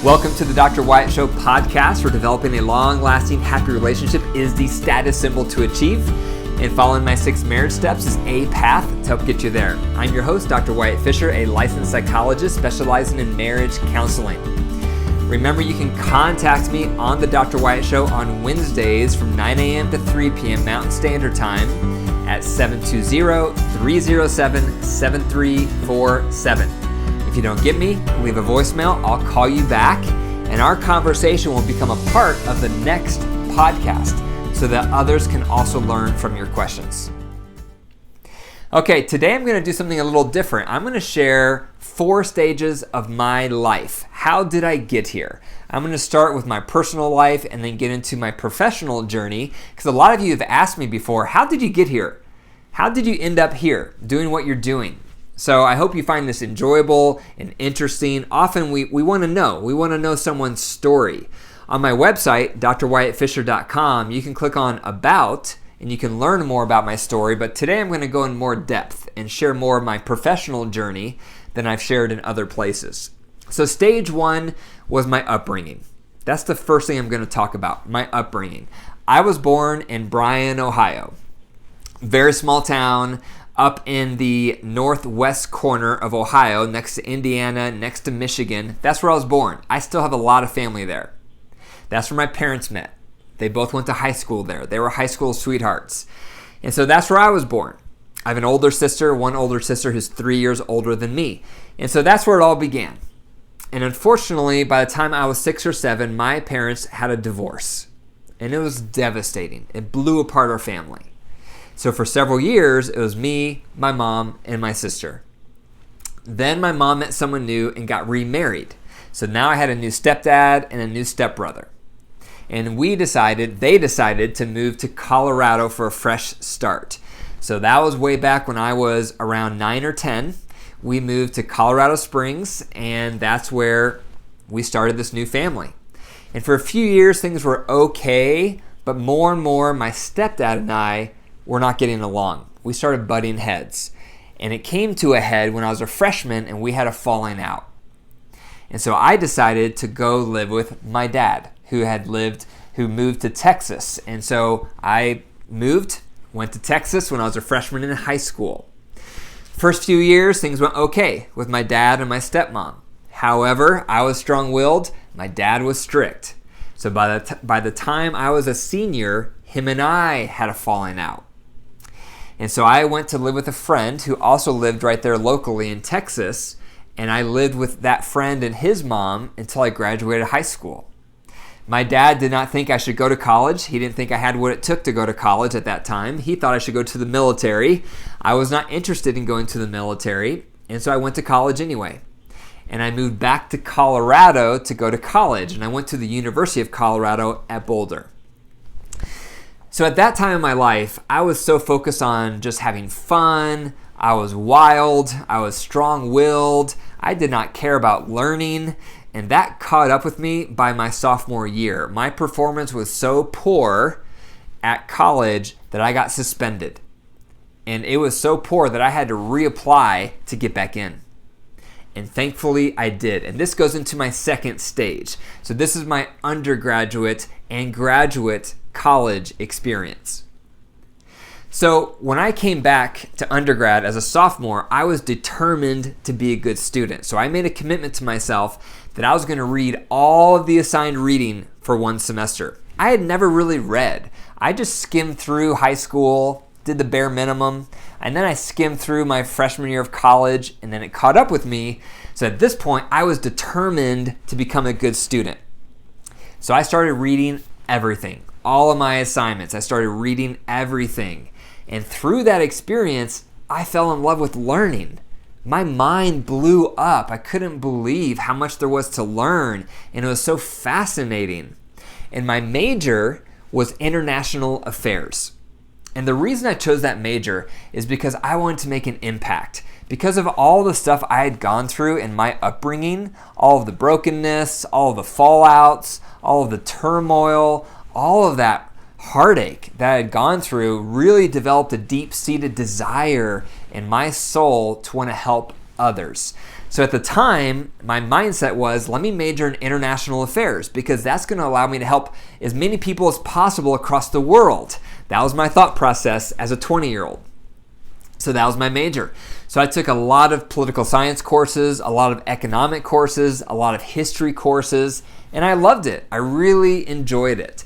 Welcome to the Dr. Wyatt Show podcast, where developing a long-lasting, happy relationship is the status symbol to achieve, and following my 6 marriage steps is a path to help get you there. I'm your host, Dr. Wyatt Fisher, a licensed psychologist specializing in marriage counseling. Remember, you can contact me on the Dr. Wyatt Show on Wednesdays from 9 a.m. to 3 p.m. Mountain Standard Time at 720-307-7347. If you don't get me, leave a voicemail. I'll call you back, and our conversation will become a part of the next podcast so that others can also learn from your questions. Okay, today I'm going to do something a little different. I'm going to share 4 stages of my life. How did I get here? I'm going to start with my personal life and then get into my professional journey, because a lot of you have asked me before, how did you get here? How did you end up here doing what you're doing? So I hope you find this enjoyable and interesting. Often we want to know. We want to know someone's story. On my website, dr.WyattFisher.com, you can click on About, and you can learn more about my story. But today I'm going to go in more depth and share more of my professional journey than I've shared in other places. So stage 1 was my upbringing. That's the first thing I'm going to talk about, my upbringing. I was born in Bryan, Ohio. Very small town up in the northwest corner of Ohio, next to Indiana, next to Michigan. That's where I was born. I still have a lot of family there. That's where my parents met. They both went to high school there. They were high school sweethearts. And so that's where I was born. I have an older sister, one older sister who's 3 years older than me. And so that's where it all began. And unfortunately, by the time I was 6 or 7, my parents had a divorce. And it was devastating. It blew apart our family. So for several years, it was me, my mom, and my sister. Then my mom met someone new and got remarried. So now I had a new stepdad and a new stepbrother. And they decided to move to Colorado for a fresh start. So that was way back when I was around 9 or 10. We moved to Colorado Springs, and that's where we started this new family. And for a few years, things were okay, but more and more, my stepdad and I were not getting along. We started butting heads. And it came to a head when I was a freshman and we had a falling out. And so I decided to go live with my dad, who moved to Texas. And so I went to Texas when I was a freshman in high school. First few years, things went okay with my dad and my stepmom. However, I was strong-willed, my dad was strict. So by the time I was a senior, him and I had a falling out. And so I went to live with a friend who also lived right there locally in Texas, and I lived with that friend and his mom until I graduated high school. My dad did not think I should go to college. He didn't think I had what it took to go to college at that time. He thought I should go to the military. I was not interested in going to the military, and so I went to college anyway. And I moved back to Colorado to go to college, and I went to the University of Colorado at Boulder. So at that time in my life, I was so focused on just having fun. I was wild. I was strong-willed. I did not care about learning. And that caught up with me by my sophomore year. My performance was so poor at college that I got suspended. And it was so poor that I had to reapply to get back in. And thankfully, I did. And this goes into my second stage. So this is my undergraduate and graduate college experience. So when I came back to undergrad as a sophomore, I was determined to be a good student. So I made a commitment to myself that I was going to read all of the assigned reading for one semester. I had never really read. I just skimmed through high school, did the bare minimum, and then I skimmed through my freshman year of college, and then it caught up with me. So at this point, I was determined to become a good student. So I started reading everything, all of my assignments. I started reading everything. And through that experience, I fell in love with learning. My mind blew up. I couldn't believe how much there was to learn, and it was so fascinating. And my major was international affairs. And the reason I chose that major is because I wanted to make an impact. Because of all the stuff I had gone through in my upbringing, all of the brokenness, all of the fallouts, all of the turmoil, all of that heartache that I had gone through really developed a deep-seated desire in my soul to want to help others. So at the time, my mindset was, let me major in international affairs because that's going to allow me to help as many people as possible across the world. That was my thought process as a 20-year-old. So that was my major. So I took a lot of political science courses, a lot of economic courses, a lot of history courses, and I loved it. I really enjoyed it.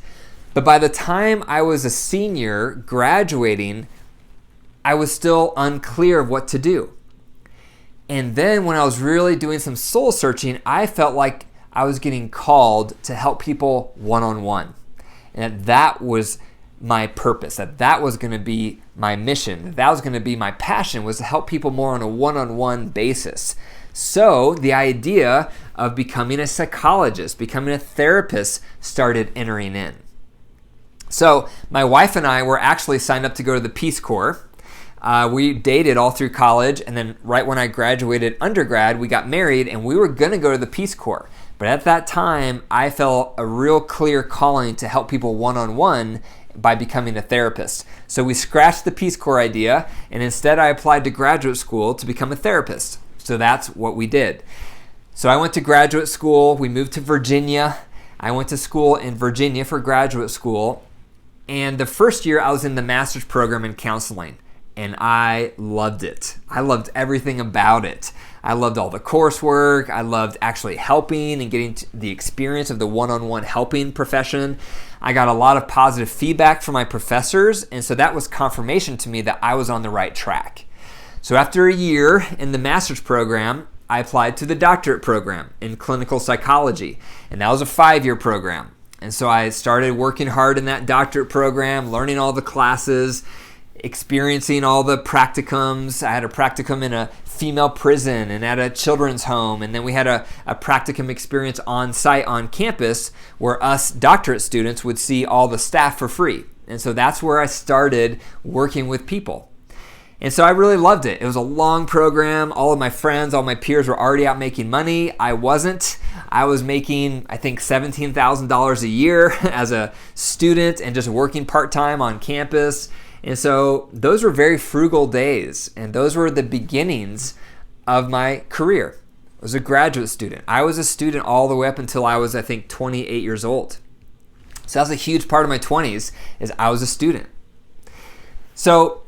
But by the time I was a senior graduating, I was still unclear of what to do. And then when I was really doing some soul searching, I felt like I was getting called to help people one-on-one. And that was my purpose, that was going to be my mission, that was going to be my passion, was to help people more on a one-on-one basis. So the idea of becoming a psychologist, becoming a therapist started entering in. So my wife and I were actually signed up to go to the Peace Corps. We dated all through college, and then right when I graduated undergrad, we got married, and we were going to go to the Peace Corps. But at that time, I felt a real clear calling to help people one-on-one by becoming a therapist. So we scratched the Peace Corps idea, and instead I applied to graduate school to become a therapist. So that's what we did. So I went to graduate school. We moved to Virginia. I went to school in Virginia for graduate school. And the first year I was in the master's program in counseling, and I loved it. I loved everything about it. I loved all the coursework. I loved actually helping and getting the experience of the one-on-one helping profession. I got a lot of positive feedback from my professors, and so that was confirmation to me that I was on the right track. So after a year in the master's program, I applied to the doctorate program in clinical psychology, and that was a 5-year program. And so I started working hard in that doctorate program, learning all the classes, experiencing all the practicums. I had a practicum in a female prison and at a children's home, and then we had a practicum experience on site on campus where us doctorate students would see all the staff for free. And so that's where I started working with people. And so I really loved it. It was a long program. All of my friends, all my peers were already out making money. I wasn't. I was making, I think, $17,000 a year as a student and just working part-time on campus. And so those were very frugal days, and those were the beginnings of my career. I was a graduate student. I was a student all the way up until I was, I think, 28 years old. So that was a huge part of my 20s, is I was a student. So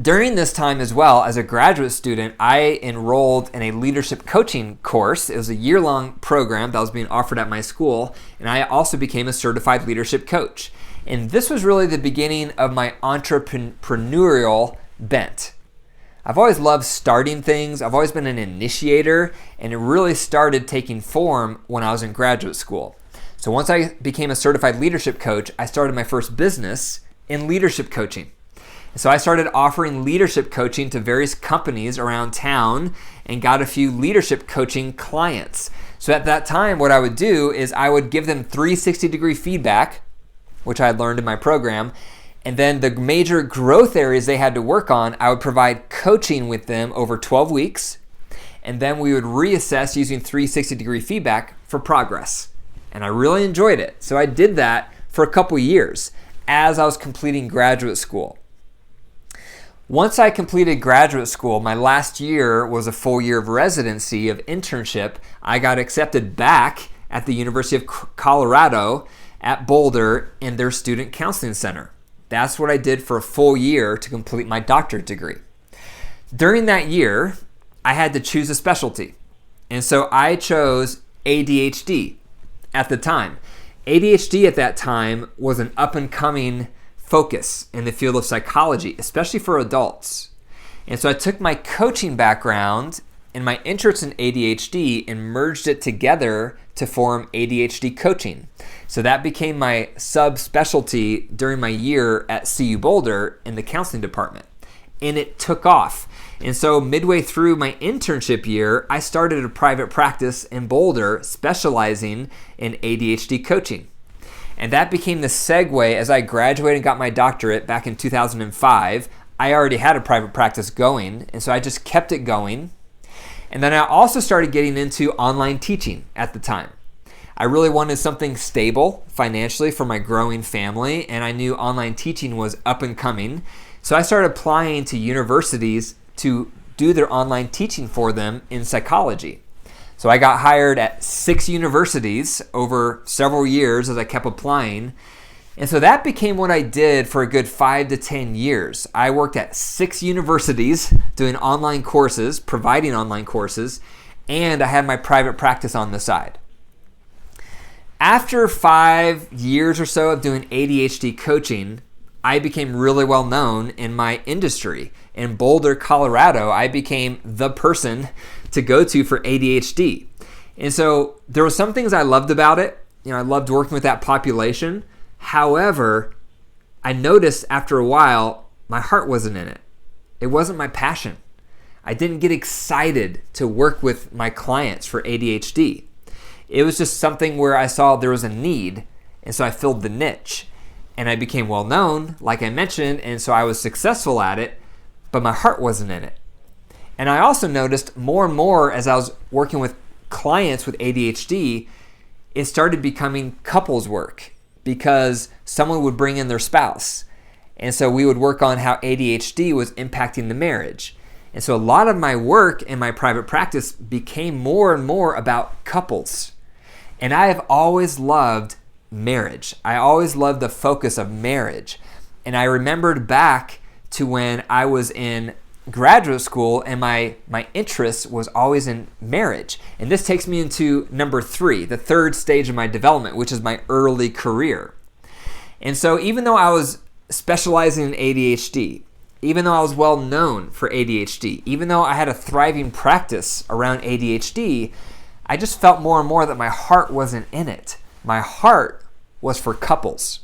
during this time as well, as a graduate student, I enrolled in a leadership coaching course. It was a year-long program that was being offered at my school, and I also became a certified leadership coach. And this was really the beginning of my entrepreneurial bent. I've always loved starting things. I've always been an initiator, and it really started taking form when I was in graduate school. So once I became a certified leadership coach, I started my first business in leadership coaching. So I started offering leadership coaching to various companies around town and got a few leadership coaching clients. So at that time, what I would do is I would give them 360-degree feedback, which I had learned in my program, and then the major growth areas they had to work on, I would provide coaching with them over 12 weeks, and then we would reassess using 360-degree feedback for progress. And I really enjoyed it. So I did that for a couple years as I was completing graduate school. Once I completed graduate school, my last year was a full year of residency, of internship. I got accepted back at the University of Colorado at Boulder in their student counseling center. That's what I did for a full year to complete my doctorate degree. During that year, I had to choose a specialty. And so I chose ADHD at the time. ADHD at that time was an up-and-coming focus in the field of psychology, especially for adults. And so I took my coaching background and my interest in ADHD and merged it together to form ADHD coaching. So that became my subspecialty during my year at CU Boulder in the counseling department. And it took off. And so midway through my internship year, I started a private practice in Boulder specializing in ADHD coaching. And that became the segue as I graduated and got my doctorate back in 2005. I already had a private practice going, and so I just kept it going. And then I also started getting into online teaching at the time. I really wanted something stable financially for my growing family, and I knew online teaching was up and coming. So I started applying to universities to do their online teaching for them in psychology. So I got hired at 6 universities over several years as I kept applying. And so that became what I did for a good 5 to 10 years. I worked at 6 universities doing online courses, providing online courses, and I had my private practice on the side. After 5 years or so of doing ADHD coaching, I became really well known in my industry. In Boulder, Colorado, I became the person to go to for ADHD. And so there were some things I loved about it. I loved working with that population. However, I noticed after a while, my heart wasn't in it. It wasn't my passion. I didn't get excited to work with my clients for ADHD. It was just something where I saw there was a need, and so I filled the niche. And I became well known, like I mentioned, and so I was successful at it, but my heart wasn't in it. And I also noticed more and more as I was working with clients with ADHD, it started becoming couples work because someone would bring in their spouse. And so we would work on how ADHD was impacting the marriage. And so a lot of my work in my private practice became more and more about couples. And I have always loved marriage. I always loved the focus of marriage. And I remembered back to when I was in graduate school and my interest was always in marriage. And this takes me into number 3, the third stage of my development, which is my early career. And so even though I was specializing in ADHD, even though I was well known for ADHD, even though I had a thriving practice around ADHD, I just felt more and more that my heart wasn't in it. My heart was for couples.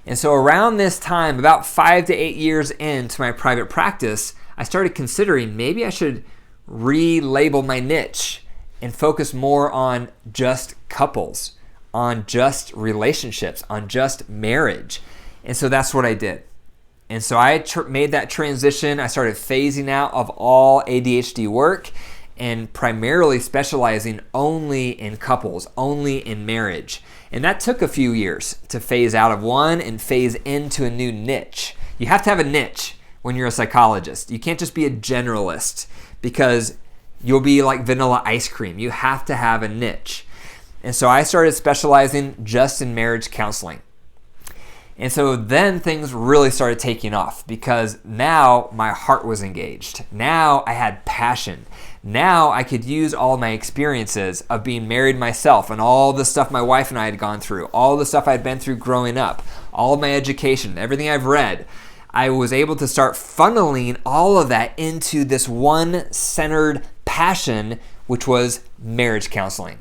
And so around this time, about 5 to 8 years into my private practice, I started considering maybe I should relabel my niche and focus more on just couples, on just relationships, on just marriage. And so that's what I did. And so I made that transition. I started phasing out of all ADHD work and primarily specializing only in couples, only in marriage. And that took a few years to phase out of one and phase into a new niche. You have to have a niche when you're a psychologist. You can't just be a generalist because you'll be like vanilla ice cream. You have to have a niche. And so I started specializing just in marriage counseling. And so then things really started taking off because now my heart was engaged. Now I had passion. Now I could use all my experiences of being married myself and all the stuff my wife and I had gone through, all the stuff I'd been through growing up, all of my education, everything I've read. I was able to start funneling all of that into this one centered passion, which was marriage counseling.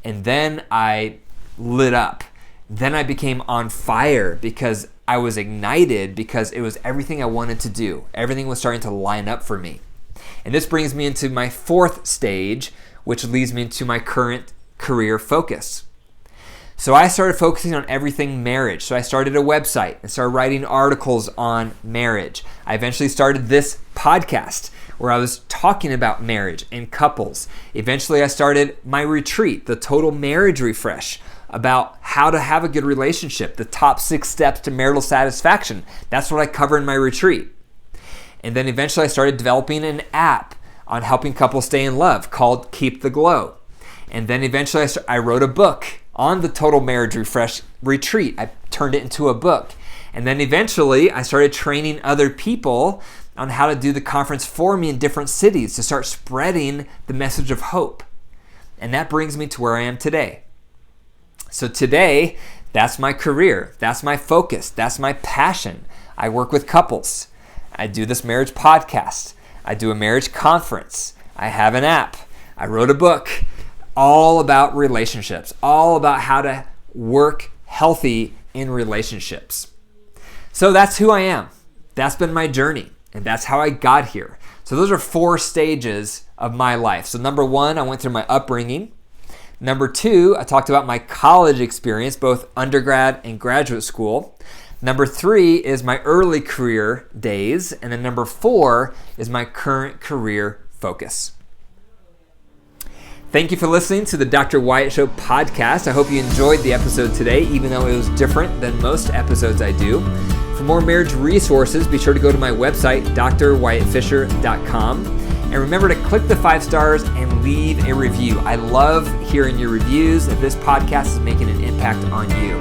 And then I lit up. Then I became on fire because I was ignited because it was everything I wanted to do. Everything was starting to line up for me. And this brings me into my 4th stage, which leads me into my current career focus. So I started focusing on everything marriage. So I started a website and started writing articles on marriage. I eventually started this podcast where I was talking about marriage and couples. Eventually I started my retreat, the Total Marriage Refresh, about how to have a good relationship, the top 6 steps to marital satisfaction. That's what I cover in my retreat. And then eventually I started developing an app on helping couples stay in love called Keep the Glow. And then eventually I wrote a book on the Total Marriage Refresh retreat. I turned it into a book. And then eventually I started training other people on how to do the conference for me in different cities to start spreading the message of hope. And that brings me to where I am today. So today, that's my career. That's my focus. That's my passion. I work with couples. I do this marriage podcast. I do a marriage conference. I have an app. I wrote a book all about relationships, all about how to work healthy in relationships. So that's who I am. That's been my journey, and that's how I got here. So those are 4 stages of my life. So number 1, I went through my upbringing. Number 2, I talked about my college experience, both undergrad and graduate school. Number 3 is my early career days. And then number 4 is my current career focus. Thank you for listening to the Dr. Wyatt Show podcast. I hope you enjoyed the episode today, even though it was different than most episodes I do. For more marriage resources, be sure to go to my website, dr.WyattFisher.com. And remember to click the 5 stars and leave a review. I love hearing your reviews if this podcast is making an impact on you.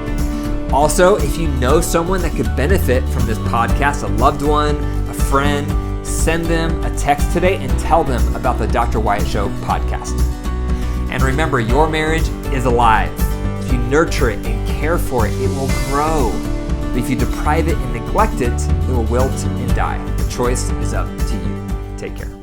Also, if you know someone that could benefit from this podcast, a loved one, a friend, send them a text today and tell them about the Dr. Wyatt Show podcast. And remember, your marriage is alive. If you nurture it and care for it, it will grow. But if you deprive it and neglect it, it will wilt and die. The choice is up to you. Take care.